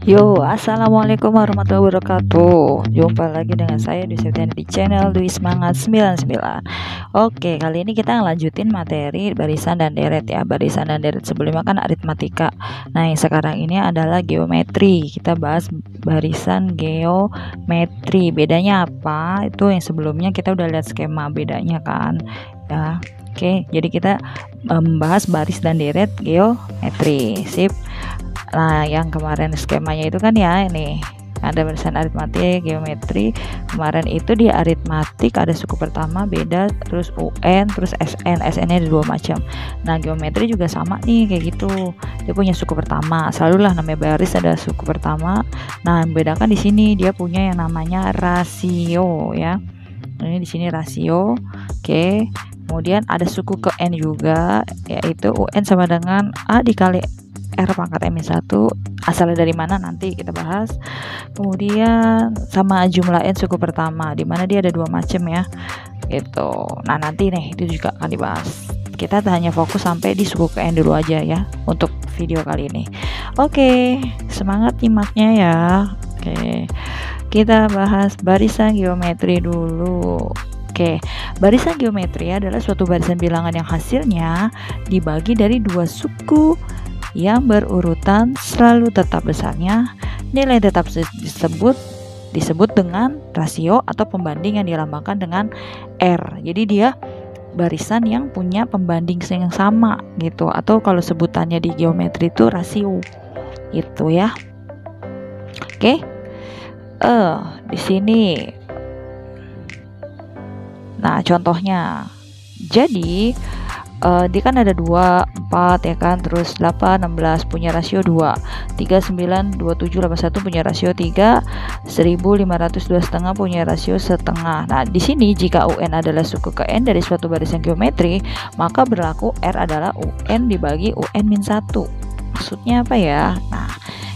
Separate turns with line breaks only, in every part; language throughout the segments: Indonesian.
Yo, assalamualaikum warahmatullahi wabarakatuh. Jumpa lagi dengan saya Dwi Septiani di channel Dwi Semangat 99. Oke, kali ini kita lanjutin materi barisan dan deret ya. Barisan dan deret sebelumnya kan aritmatika. Nah, yang sekarang ini adalah geometri. Kita bahas barisan geometri. Bedanya apa? Itu yang sebelumnya kita udah lihat skema bedanya kan. Ya. Oke, jadi kita membahas baris dan deret geometri. Sip. Nah, yang kemarin skemanya itu kan ya ini ada barisan aritmatik, geometri. Kemarin itu di aritmatik ada suku pertama beda, terus UN, terus SN. SN-nya ada dua macam. Nah, geometri juga sama nih kayak gitu. Dia punya suku pertama. Selalulah namanya baris ada suku pertama. Nah, yang membedakan di sini dia punya yang namanya rasio ya. Ini di sini rasio. Oke. Kemudian ada suku ke N juga, yaitu UN sama dengan A dikali R pangkat M-1. Asalnya dari mana nanti kita bahas. Kemudian sama jumlah N suku pertama, dimana dia ada dua macam ya gitu. Nah, nanti nih itu juga akan dibahas. Kita hanya fokus sampai di suku ke N dulu aja ya untuk video kali ini. Oke, semangat nyimaknya ya. Oke, kita bahas barisan geometri dulu. Oke, barisan geometri adalah suatu barisan bilangan yang hasilnya dibagi dari dua suku yang berurutan selalu tetap besarnya. Nilai tetap disebut dengan rasio atau pembanding yang dilambangkan dengan R. Jadi dia barisan yang punya pembanding yang sama gitu, atau kalau sebutannya di geometri itu rasio gitu ya. Oke. Di sini nah contohnya, jadi dia kan ada 2, 4 ya kan, terus 8, 16 punya rasio 2, 3, 9, 27, 81 punya rasio 3, 1502 setengah punya rasio setengah. Nah, di sini jika UN adalah suku ke N dari suatu barisan geometri, maka berlaku R adalah UN dibagi UN-1. Maksudnya apa ya? Nah,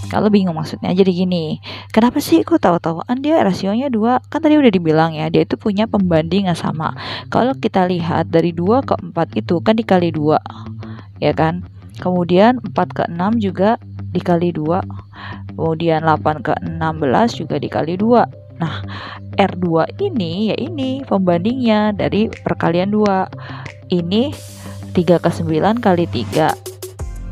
kalau bingung maksudnya jadi gini, kenapa sih kok tahu-tahuan dia rasionya 2? Kan tadi udah dibilang ya, dia itu punya pembanding yang sama. Kalau kita lihat dari 2 ke 4 itu kan dikali 2 ya kan. Kemudian 4 ke 6 juga dikali 2. Kemudian 8 ke 16 juga dikali 2. Nah, R2 ini ya ini pembandingnya dari perkalian 2. Ini 3 ke 9 kali 3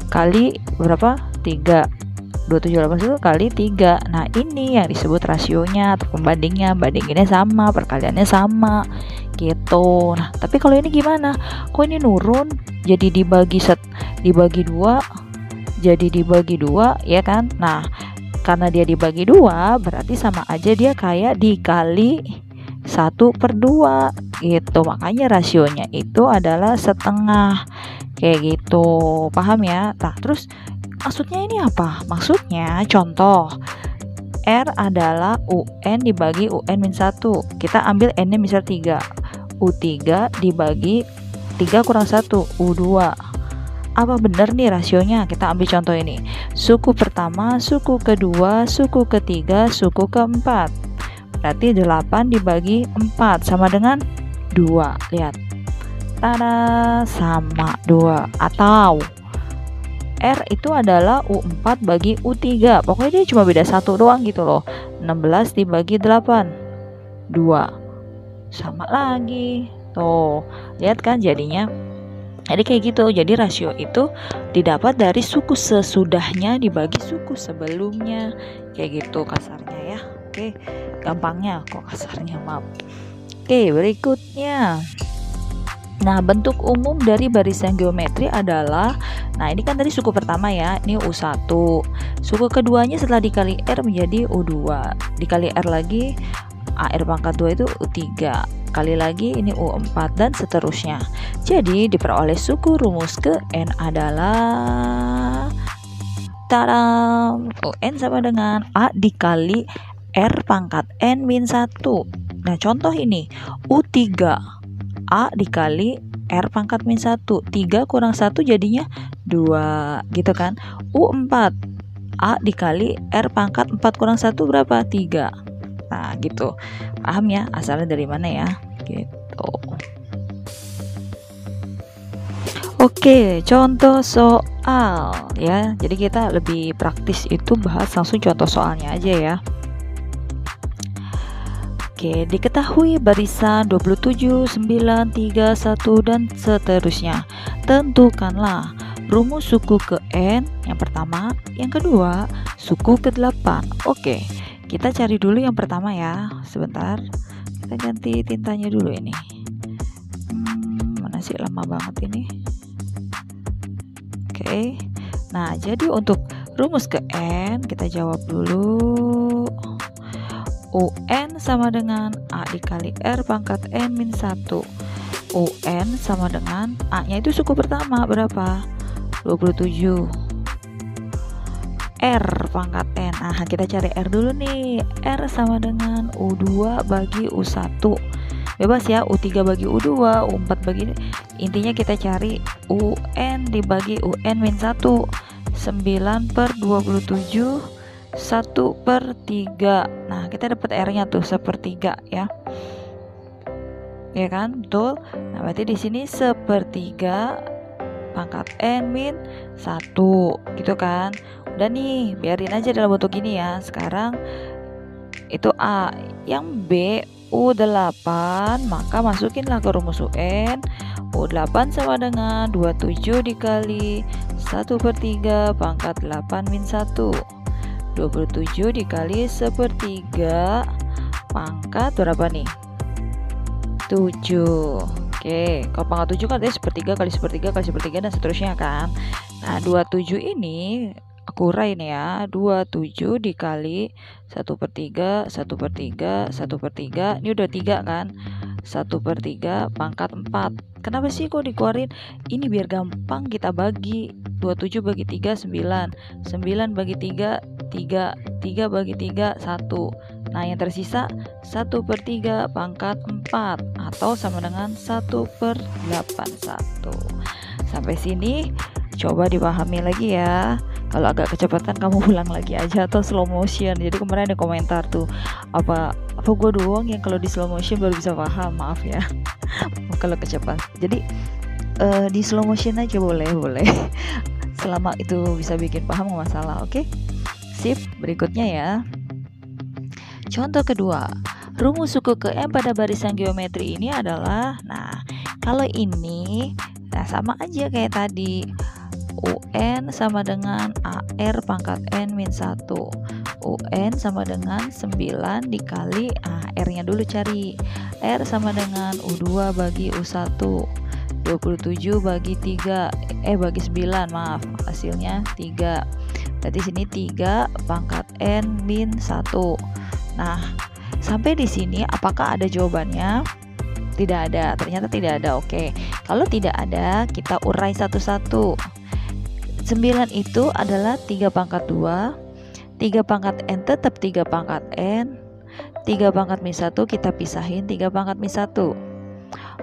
kali berapa? 3. 2780 kali 3. Nah, ini yang disebut rasionya atau pembandingnya. Bandinginnya sama, perkaliannya sama gitu. Nah, tapi kalau ini gimana? Kok ini nurun jadi dibagi 2, jadi dibagi 2 ya kan? Nah, karena dia dibagi 2 berarti sama aja dia kayak dikali 1/2 gitu. Makanya rasionya itu adalah setengah kayak gitu. Paham ya? Nah, terus maksudnya ini apa? Maksudnya contoh R adalah UN dibagi UN-1. Kita ambil N-nya misal 3. U3 dibagi 3 kurang 1 U2. Apa benar nih rasionya? Kita ambil contoh ini. Suku pertama, suku kedua, suku ketiga, suku keempat. Berarti 8 dibagi 4 sama dengan 2. Lihat. Tada, sama 2. Atau R itu adalah U4 bagi U3. Pokoknya dia cuma beda 1 doang gitu loh. 16 dibagi 8. 2. Sama lagi. Tuh, lihat kan jadinya. Jadi kayak gitu. Jadi rasio itu didapat dari suku sesudahnya dibagi suku sebelumnya. Kayak gitu kasarnya ya. Oke, gampangnya kok kasarnya, maaf. Oke, berikutnya. Nah, bentuk umum dari barisan geometri adalah, nah ini kan tadi suku pertama ya, ini U1. Suku keduanya setelah dikali R menjadi U2. Dikali R lagi, AR pangkat 2 itu U3. Kali lagi ini U4 dan seterusnya. Jadi diperoleh suku rumus ke N adalah UN sama dengan A dikali R pangkat N-1. Nah, contoh ini U3 A dikali R pangkat -1. 3 kurang 1 jadinya 2 gitu kan. U4 A dikali R pangkat 4 kurang 1 berapa? 3. Nah gitu. Paham ya asalnya dari mana ya gitu. Oke, contoh soal ya. Jadi kita lebih praktis itu bahas langsung contoh soalnya aja ya. Oke, diketahui barisan 27, 9, 3, 1 dan seterusnya. Tentukanlah rumus suku ke N yang pertama, yang kedua suku ke 8. Oke, kita cari dulu yang pertama ya. Sebentar, kita ganti tintanya dulu ini. Mana sih, lama banget ini. Oke, nah jadi untuk rumus ke N kita jawab dulu. UN sama dengan A dikali R pangkat N min 1. UN sama dengan A nya itu suku pertama berapa? 27. R pangkat N. Nah kita cari R dulu nih. R sama dengan U2 bagi U1. Bebas ya, U3 bagi U2, U4 bagi, intinya kita cari UN dibagi UN min 1. 9 per 27, 1/3. Nah kita dapat R nya tuh 1/3 ya. Ya kan, betul. Nah berarti di sini 1/3 pangkat N min 1 gitu kan. Udah nih, biarin aja dalam bentuk ini ya. Sekarang itu A. Yang B U8, maka masukinlah ke rumus UN. U8 sama dengan 27 dikali 1/3 pangkat 8 min 1. 27 dikali 1/3 pangkat berapa nih? 7. Oke, kalau pangkat 7 kan ada 1/3 kali 1/3 kali 1/3 dan seterusnya kan. Nah 27 ini aku urain ya, 27 dikali 1/3 1/3 1/3, ini udah 3 kan, 1/3 pangkat 4. Kenapa sih kok dikeluarin? Ini biar gampang kita bagi. 27 bagi 3 9, 9 bagi 3 3, 3 bagi 3 1. Nah yang tersisa 1/3 pangkat 4 atau sama dengan 1/81. Sampai sini coba dipahami lagi ya. Kalau agak kecepatan kamu ulang lagi aja atau slow motion. Jadi kemarin ada komentar tuh, apa gue doang yang kalau di slow motion baru bisa paham. Maaf ya kalau kecepatan. Jadi di slow motion aja boleh selama itu bisa bikin paham nggak masalah. Oke, sip. Berikutnya ya, contoh kedua, rumus suku ke M pada barisan geometri ini adalah, nah kalau ini nah sama aja kayak tadi, UN sama dengan AR pangkat N min 1. UN sama dengan 9 dikali R nya dulu cari. R sama dengan U2 bagi U1. 27 bagi 3 bagi 9, maaf, hasilnya 3. Berarti sini 3 pangkat N min 1. Nah sampai di sini apakah ada jawabannya? Tidak ada, ternyata tidak ada. Oke, kalau tidak ada kita urai satu-satu. 9 itu adalah 3 pangkat 2, 3 pangkat N tetap 3 pangkat N, 3 pangkat min 1 kita pisahin 3 pangkat min 1.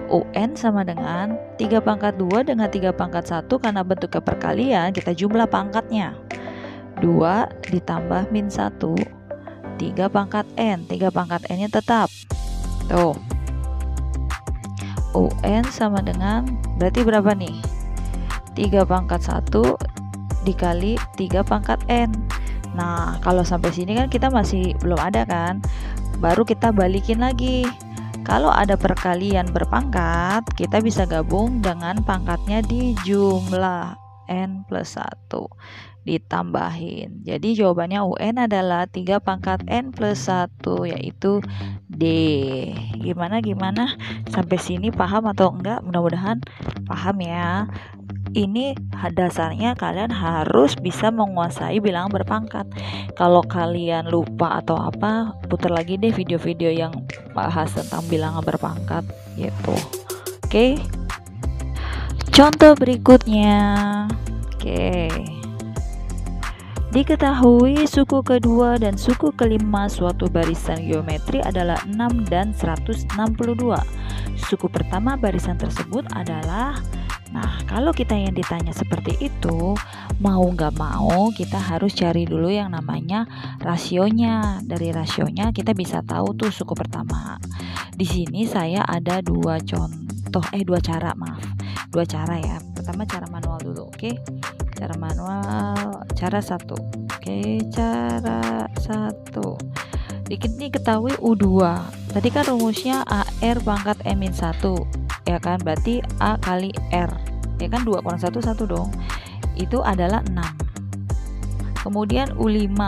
UN sama dengan 3 pangkat 2 dengan 3 pangkat 1, karena bentuknya perkalian kita jumlah pangkatnya. 2 ditambah min 1, 3 pangkat N, 3 pangkat N nya tetap. Tuh, UN sama dengan berarti berapa nih? 3 pangkat 1 dikali 3 pangkat N. Nah kalau sampai sini kan kita masih belum ada kan, baru kita balikin lagi. Kalau ada perkalian berpangkat, kita bisa gabung dengan pangkatnya di jumlah N plus 1 ditambahin. Jadi jawabannya UN adalah 3 pangkat N plus 1, yaitu D. Gimana? Sampai sini paham atau enggak? Mudah-mudahan paham ya. Ini dasarnya kalian harus bisa menguasai bilangan berpangkat. Kalau kalian lupa atau apa, putar lagi deh video-video yang bahas tentang bilangan berpangkat gitu. Oke. Contoh berikutnya. Oke. Diketahui suku kedua dan suku kelima suatu barisan geometri adalah 6 dan 162. Suku pertama barisan tersebut adalah, nah kalau kita yang ditanya seperti itu, mau nggak mau kita harus cari dulu yang namanya rasionya. Dari rasionya kita bisa tahu tuh suku pertama. Di sini saya ada dua cara ya. pertama cara manual dulu. Oke, cara manual, cara 1. Oke, cara 1. Ini ketahui U2. Tadi kan rumusnya AR pangkat M-1, ya kan? Berarti A kali R, ya kan? 2 kurang 1, 1 dong. Itu adalah 6. Kemudian U5,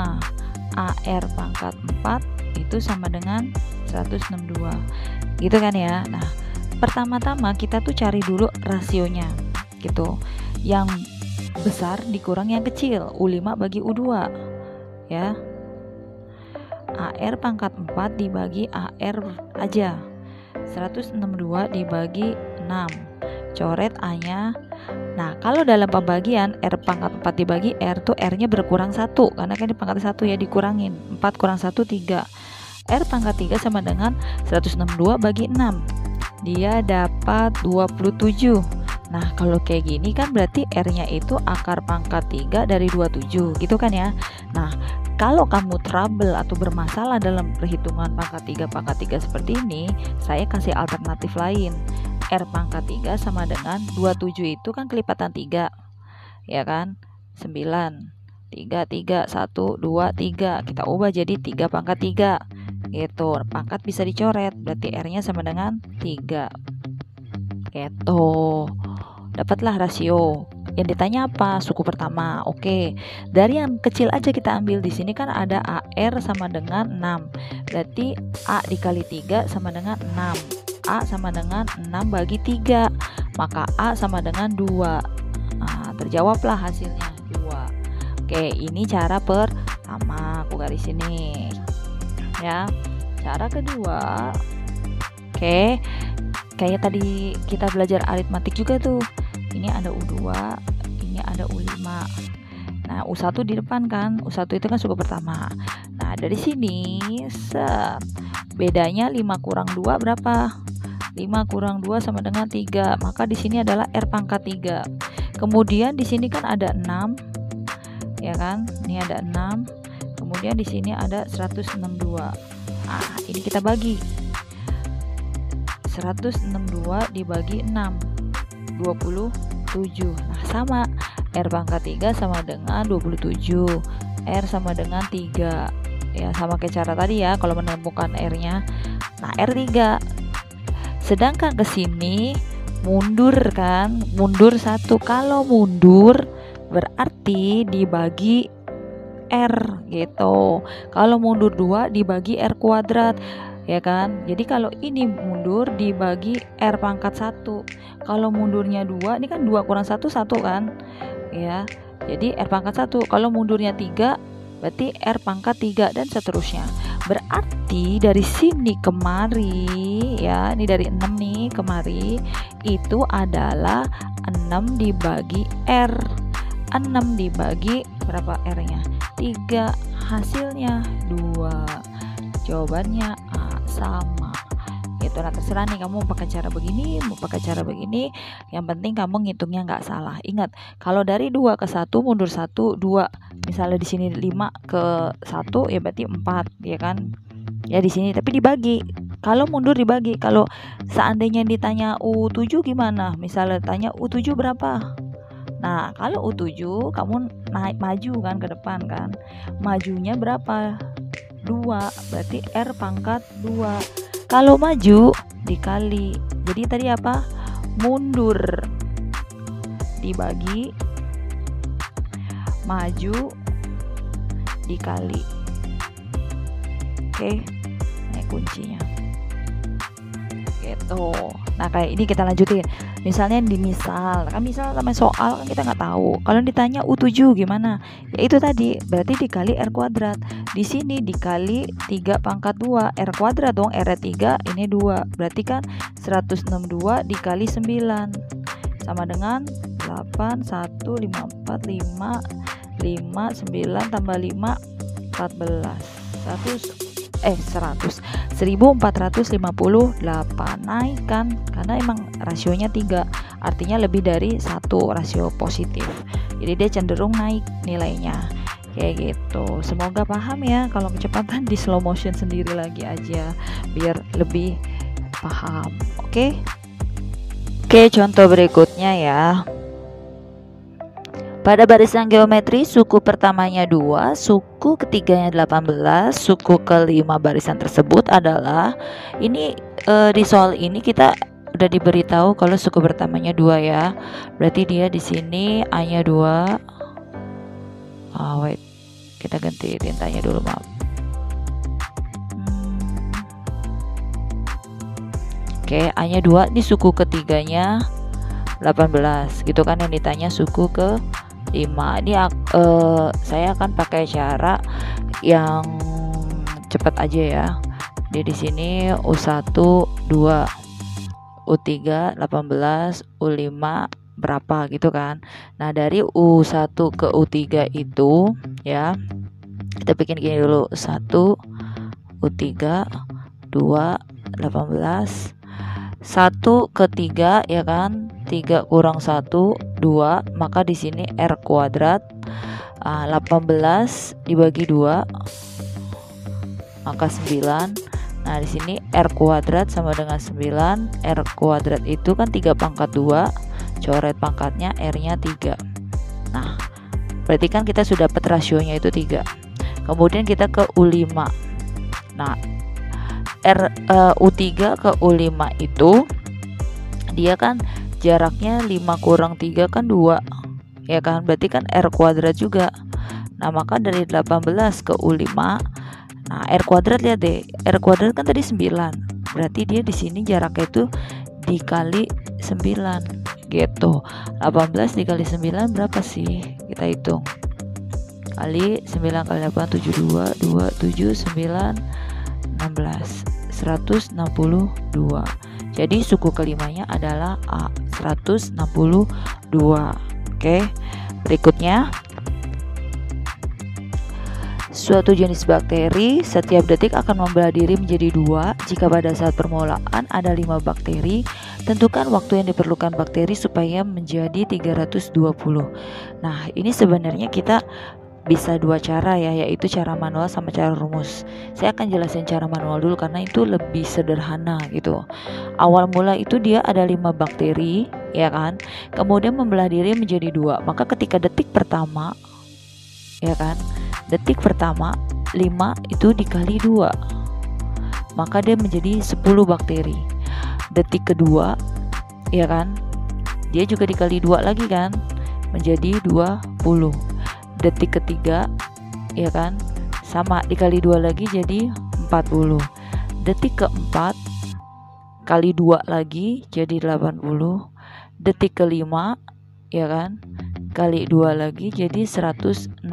AR pangkat 4 itu sama dengan 162. Gitu kan ya. Nah, pertama-tama kita tuh cari dulu rasionya gitu. Yang besar dikurang yang kecil, U5 bagi U2 ya. AR pangkat 4 dibagi AR aja, 162 dibagi 6, coret A-nya. Nah, kalau dalam pembagian R pangkat 4 dibagi R tuh R-nya berkurang 1, karena kan di pangkat 1 ya, dikurangin. 4 kurang 1, 3. R pangkat 3 sama dengan 162 bagi 6, dia dapat 27. Nah, kalau kayak gini kan berarti R-nya itu akar pangkat 3 dari 27, gitu kan ya. Nah, kalau kamu trouble atau bermasalah dalam perhitungan pangkat 3 seperti ini, saya kasih alternatif lain. R pangkat 3 sama dengan 27 itu kan kelipatan 3, ya kan? 9, 3, 3, 1, 2, 3. Kita ubah jadi 3 pangkat 3. Gitu, pangkat bisa dicoret, berarti R-nya sama dengan 3. Gitu. Dapatlah rasio. Yang ditanya apa? Suku pertama. Oke. Dari yang kecil aja kita ambil. Di sini kan ada AR sama dengan 6. Berarti A dikali 3 sama dengan 6. A sama dengan 6 bagi 3. Maka A sama dengan 2. Nah, terjawablah hasilnya 2. Oke, ini cara pertama. Aku garis ini. Ya. Cara kedua. Oke. Kayak tadi kita belajar aritmatik juga tuh. Ini ada U2, ini ada U5. Nah, U1 di depan kan. U1 itu kan suku pertama. Nah, dari sini bedanya 5 kurang 2 berapa? 5 kurang 2 sama dengan 3. Maka di sini adalah R pangkat 3. Kemudian di sini kan ada 6. Ya kan? Ini ada 6. Kemudian di sini ada 162. Nah, ini kita bagi. 162 dibagi 6, 27. Nah, sama. R pangkat 3 sama dengan 27. R sama dengan 3. Ya, sama kayak cara tadi ya, kalau menemukan R-nya. Nah, R3. Sedangkan ke sini mundur kan? Mundur 1. Kalau mundur berarti dibagi R gitu. Kalau mundur 2 dibagi R kuadrat. Ya kan, jadi kalau ini mundur dibagi R pangkat 1. Kalau mundurnya 2, ini kan 2 kurang 1, 1 kan ya, jadi R pangkat 1. Kalau mundurnya 3 berarti R pangkat 3 dan seterusnya. Berarti dari sini kemari ya, ini dari 6 nih kemari, itu adalah 6 dibagi R. 6 dibagi berapa R-nya? 3. Hasilnya 2. Jawabannya A, sama. Gitu. Nah, terserah nih kamu mau pakai cara begini, mau pakai cara begini. Yang penting kamu ngitungnya nggak salah. Ingat, kalau dari 2 ke 1 mundur 1, 2. Misalnya di sini 5 ke 1 ya berarti 4, ya kan? Ya di sini tapi dibagi. Kalau mundur dibagi. Kalau seandainya ditanya U7 gimana? Misalnya tanya U7 berapa? Nah, kalau U7 kamu naik maju kan ke depan kan. Majunya berapa? 2, berarti R pangkat 2. Kalau maju dikali. Jadi tadi apa? Mundur dibagi maju dikali. Oke. Ini kuncinya. Gitu. Nah, kayak ini kita lanjutin. Misalnya di misal sama soal kan kita nggak tahu. Kalau ditanya U7 gimana? Ya itu tadi, berarti dikali R kuadrat. Di sini dikali 3 pangkat 2, R kuadrat dong, R 3, ini 2. Berarti kan 162 dikali 9 sama dengan 8, 1, 5, 4, 5, 9 tambah 5, 14. 1458 naik kan, karena emang rasionya 3, artinya lebih dari 1 rasio positif, jadi dia cenderung naik nilainya kayak gitu. Semoga paham ya. Kalau kecepatan di slow motion sendiri lagi aja biar lebih paham. Oke, contoh berikutnya ya. Pada barisan geometri, suku pertamanya 2, suku ketiganya 18, suku kelima barisan tersebut adalah ini. Di soal ini kita udah diberitahu kalau suku pertamanya 2 ya. Berarti dia di sini A-nya 2. Wait. Kita ganti tintanya dulu, maaf. Oke, A-nya 2, di suku ketiganya 18 gitu kan, yang ditanya suku ke 5. Ini saya akan pakai cara yang cepat aja ya. Jadi di sini U1 2, U3 18, U5 berapa gitu kan. Nah, dari U1 ke U3 itu ya, kita bikin gini dulu. 1 U3 2 18, 1 ke 3 ya kan, 3 kurang 1 2, maka di sini R kuadrat. 18 dibagi 2 maka 9. Nah, di sini R kuadrat sama dengan 9. R kuadrat itu kan 3 pangkat 2, coret pangkatnya, R-nya 3. Nah, berarti kan kita sudah dapat rasionya itu 3. Kemudian kita ke U5. Nah, U3 ke U5 itu dia kan jaraknya 5 kurang 3 kan 2 ya kan, berarti kan R kuadrat juga. Nah, maka dari 18 ke U5, nah R kuadrat, lihat deh, R kuadrat kan tadi 9, berarti dia di sini jaraknya itu dikali 9 gitu. 18 dikali 9 berapa sih, kita hitung. Kali 9 kali 8 72, 2 7 9 16, 162. Jadi suku kelimanya adalah A, 162. Oke, berikutnya, suatu jenis bakteri setiap detik akan membelah diri menjadi 2 jika pada saat permulaan ada 5 bakteri. Tentukan waktu yang diperlukan bakteri supaya menjadi 320. Nah, ini sebenarnya kita bisa 2 cara ya, yaitu cara manual sama cara rumus. Saya akan jelasin cara manual dulu karena itu lebih sederhana gitu. Awal mula itu dia ada 5 bakteri ya kan, kemudian membelah diri menjadi 2. Maka ketika detik pertama ya kan, detik pertama 5 itu dikali 2, maka dia menjadi 10 bakteri. Detik kedua ya kan, dia juga dikali 2 lagi kan, menjadi 20. Detik ketiga ya kan, sama dikali 2 lagi jadi 40. Detik keempat kali 2 lagi jadi 80. Detik kelima ya kan, kali 2 lagi jadi 160.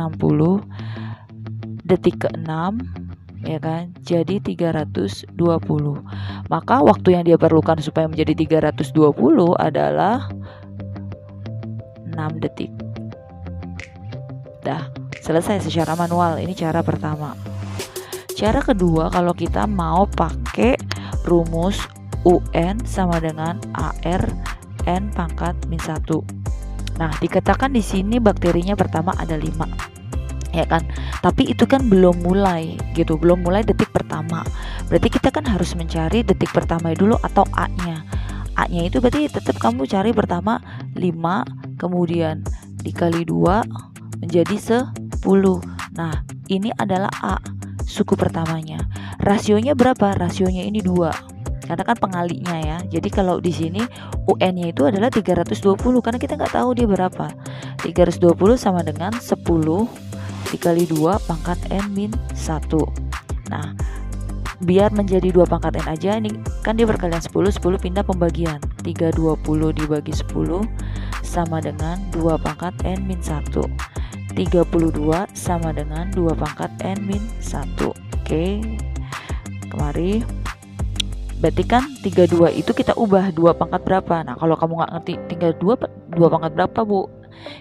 Detik keenam ya kan, jadi 320. Maka waktu yang dia perlukan supaya menjadi 320 adalah 6 detik. Dah selesai secara manual. Ini cara pertama. Cara kedua, kalau kita mau pakai rumus UN sama dengan AR N pangkat min 1. Nah, dikatakan di sini bakterinya pertama ada 5 ya kan, tapi itu kan belum mulai gitu, belum mulai detik pertama. Berarti kita kan harus mencari detik pertama dulu atau A-nya. A-nya itu berarti tetap kamu cari pertama 5, kemudian dikali 2 menjadi 10. Nah, ini adalah A, suku pertamanya. Rasionya berapa? Rasionya ini 2. Karena kan pengalinya ya. Jadi kalau di sini UN-nya itu adalah 320 karena kita nggak tahu dia berapa. 320 sama dengan 10 dikali 2 pangkat N min 1. Nah, biar menjadi 2 pangkat N aja, ini kan dia perkalian 10, 10 pindah pembagian. 320 dibagi 10 sama dengan 2 pangkat N min 1. 32 sama dengan 2 pangkat N min 1. Oke, kemari. Berarti kan 32 itu kita ubah 2 pangkat berapa. Nah, kalau kamu nggak ngerti tinggal 2 pangkat berapa, Bu?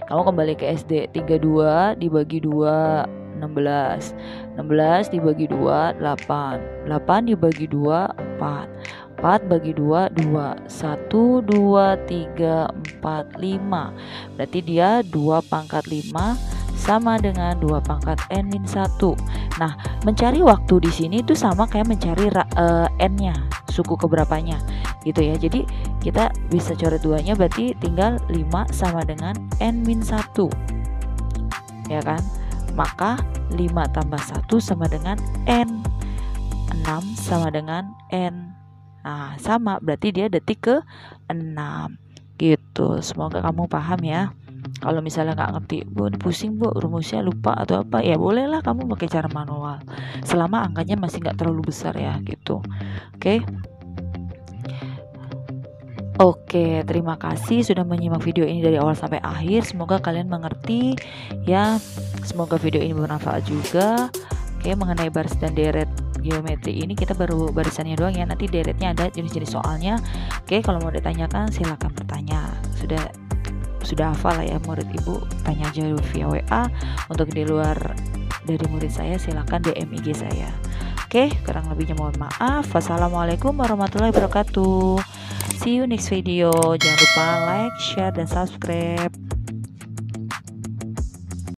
Kamu kembali ke SD. 32 dibagi 2 16. 16 dibagi 2 8. 8 dibagi 2 4. 4 bagi 2 2. 1 2 3 4 5. Berarti dia 2 pangkat 5 sama dengan 2 pangkat N min 1. Nah, mencari waktu di sini itu sama kayak mencari N-nya, suku keberapanya gitu ya. Jadi kita bisa coret 2-nya, berarti tinggal 5 sama dengan N min 1. ya kan? Maka 5 tambah 1 sama dengan N, 6 sama dengan N. Nah, sama, berarti dia detik ke 6 gitu. Semoga kamu paham ya. Kalau misalnya nggak ngerti, Bu, pusing Bu, rumusnya lupa atau apa, ya bolehlah kamu pakai cara manual. Selama angkanya masih nggak terlalu besar ya gitu. Oke. Oke, terima kasih sudah menyimak video ini dari awal sampai akhir. Semoga kalian mengerti ya. Semoga video ini bermanfaat juga. Oke, mengenai baris dan deret geometri ini kita baru barisannya doang ya. Nanti deretnya ada jenis-jenis soalnya. Oke, kalau mau ditanyakan silakan bertanya. Sudah hafal lah ya murid ibu, tanya aja via WA. Untuk di luar dari murid saya silakan DM IG saya. Oke, kurang lebihnya mohon maaf. Wassalamualaikum warahmatullahi wabarakatuh. See you next video. Jangan lupa like, share, dan subscribe.